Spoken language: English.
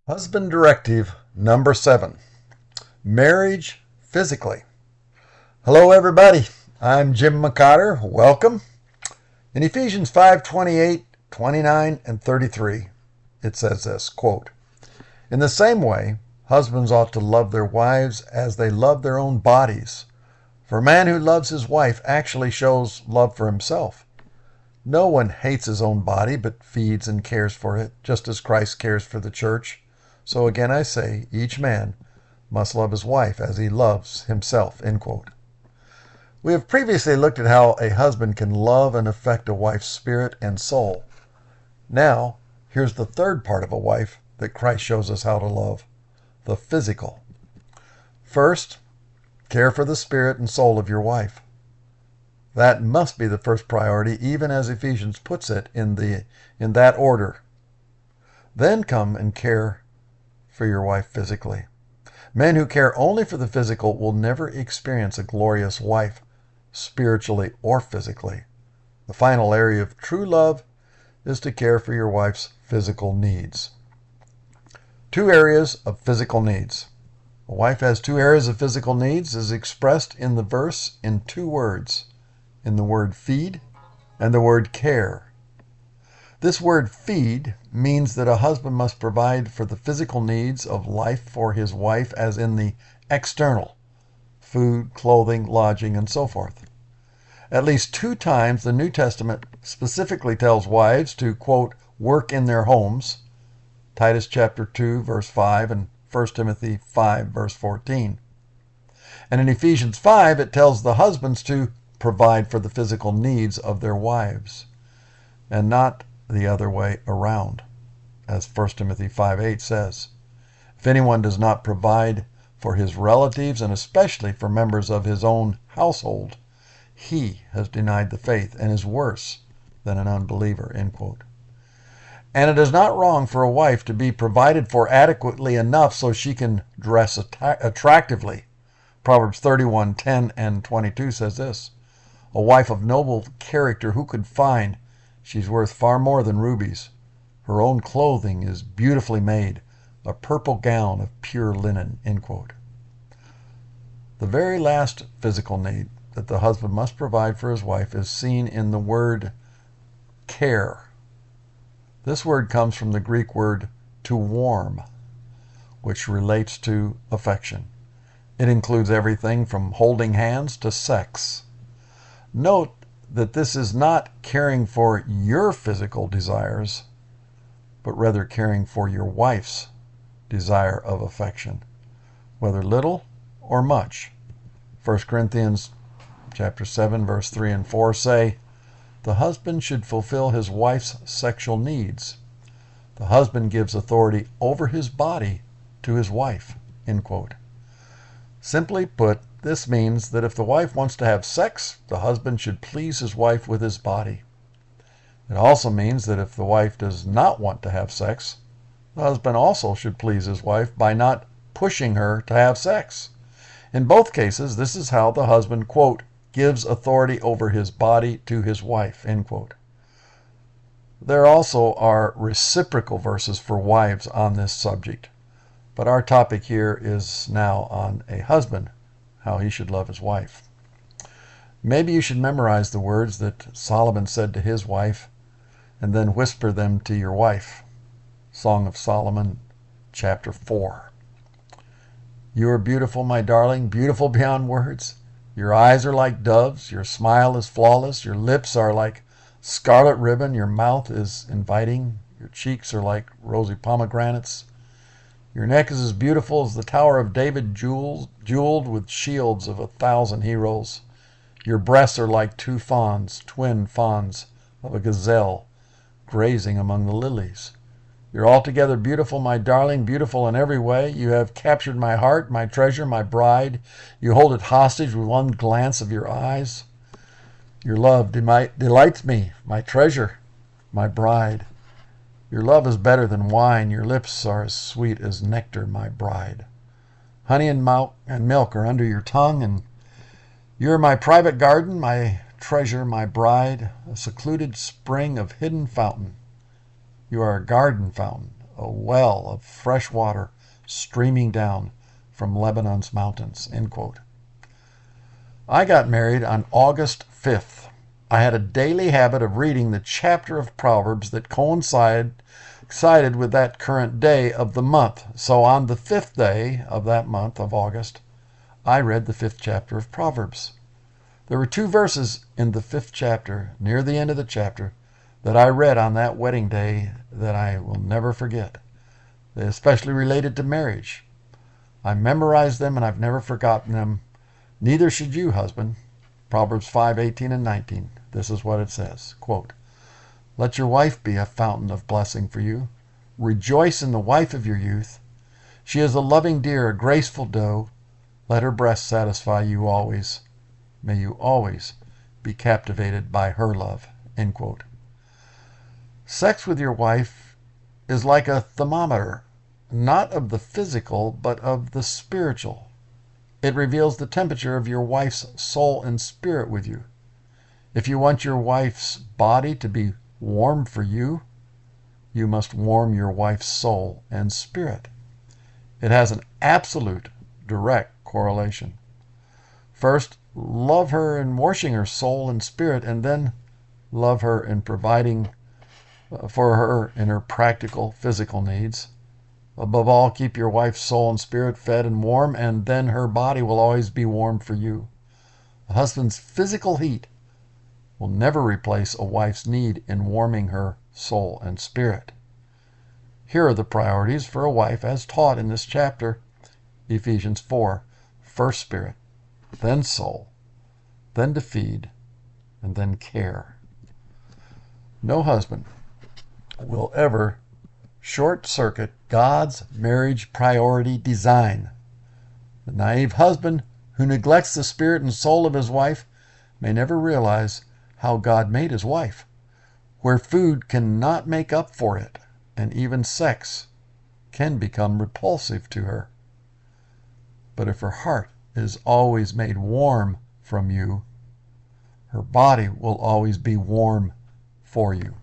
Husband Directive number 7. Marriage physically. Hello everybody. I'm Jim McCotter. Welcome. In Ephesians 5:28, 29, and 33, it says this, quote, "In the same way, husbands ought to love their wives as they love their own bodies. For a man who loves his wife actually shows love for himself. No one hates his own body, but feeds and cares for it, just as Christ cares for the church. So again I say, each man must love his wife as he loves himself," end quote. We have previously looked at how a husband can love and affect a wife's spirit and soul. Now, here's the third part of a wife that Christ shows us how to love, the physical. First, care for the spirit and soul of your wife. That must be the first priority, even as Ephesians puts it in that order. Then come and care for your wife physically. Men who care only for the physical will never experience a glorious wife, spiritually or physically. The final area of true love is to care for your wife's physical needs. 2 areas of physical needs. A wife has 2 areas of physical needs as expressed in the verse in 2 words, in the word feed and the word care. This word feed means that a husband must provide for the physical needs of life for his wife as in the external, food, clothing, lodging, and so forth. At least 2 times the New Testament specifically tells wives to, quote, work in their homes, Titus chapter 2, verse 5, and 1 Timothy 5, verse 14. And in Ephesians 5, it tells the husbands to provide for the physical needs of their wives, and not the other way around, as 1 Timothy 5:8 says. If anyone does not provide for his relatives, and especially for members of his own household, he has denied the faith and is worse than an unbeliever, end quote. And it is not wrong for a wife to be provided for adequately enough so she can dress attractively. Proverbs 31:10 and 22 says this, "A wife of noble character who could find? She's worth far more than rubies. Her own clothing is beautifully made, a purple gown of pure linen," end quote. The very last physical need that the husband must provide for his wife is seen in the word care. This word comes from the Greek word to warm, which relates to affection. It includes everything from holding hands to sex. Note that this is not caring for your physical desires, but rather caring for your wife's desire of affection, whether little or much. 1 Corinthians chapter 7, verse 3 and 4 say, "The husband should fulfill his wife's sexual needs. The husband gives authority over his body to his wife," end quote. Simply put, this means that if the wife wants to have sex, the husband should please his wife with his body. It also means that if the wife does not want to have sex, the husband also should please his wife by not pushing her to have sex. In both cases, this is how the husband, quote, gives authority over his body to his wife, end quote. There also are reciprocal verses for wives on this subject, but our topic here is now on a husband, how he should love his wife. Maybe you should memorize the words that Solomon said to his wife and then whisper them to your wife. Song of Solomon, chapter 4. "You are beautiful, my darling, beautiful beyond words. Your eyes are like doves, your smile is flawless, your lips are like scarlet ribbon, your mouth is inviting, your cheeks are like rosy pomegranates. Your neck is as beautiful as the Tower of David, jeweled with shields of 1,000 heroes. Your breasts are like 2 fawns, twin fawns of a gazelle, grazing among the lilies. You're altogether beautiful, my darling, beautiful in every way. You have captured my heart, my treasure, my bride. You hold it hostage with one glance of your eyes. Your love delights me, my treasure, my bride. Your love is better than wine. Your lips are as sweet as nectar, my bride. Honey and milk are under your tongue, and you're my private garden, my treasure, my bride, a secluded spring of hidden fountain. You are a garden fountain, a well of fresh water streaming down from Lebanon's mountains, end quote. I got married on August 5th. I had a daily habit of reading the chapter of Proverbs that coincided with that current day of the month. So on the 5th day of that month of August, I read the 5th chapter of Proverbs. There were 2 verses in the 5th chapter, near the end of the chapter, that I read on that wedding day that I will never forget. They especially related to marriage. I memorized them and I've never forgotten them. Neither should you, husband. Proverbs 5:18 and 19. This is what it says. Quote, "Let your wife be a fountain of blessing for you. Rejoice in the wife of your youth. She is a loving deer, a graceful doe. Let her breast satisfy you always. May you always be captivated by her love." End quote. Sex with your wife is like a thermometer, not of the physical, but of the spiritual. It reveals the temperature of your wife's soul and spirit with you. If you want your wife's body to be warm for you, you must warm your wife's soul and spirit. It has an absolute, direct correlation. First, love her in washing her soul and spirit, and then love her in providing for her in her practical, physical needs. Above all, keep your wife's soul and spirit fed and warm, and then her body will always be warm for you. A husband's physical heat will never replace a wife's need in warming her soul and spirit. Here are the priorities for a wife as taught in this chapter, Ephesians 4. First spirit, then soul, then to feed, and then care. No husband will ever short-circuit God's marriage priority design. The naive husband who neglects the spirit and soul of his wife may never realize how God made his wife, where food cannot make up for it, and even sex can become repulsive to her. But if her heart is always made warm from you, her body will always be warm for you.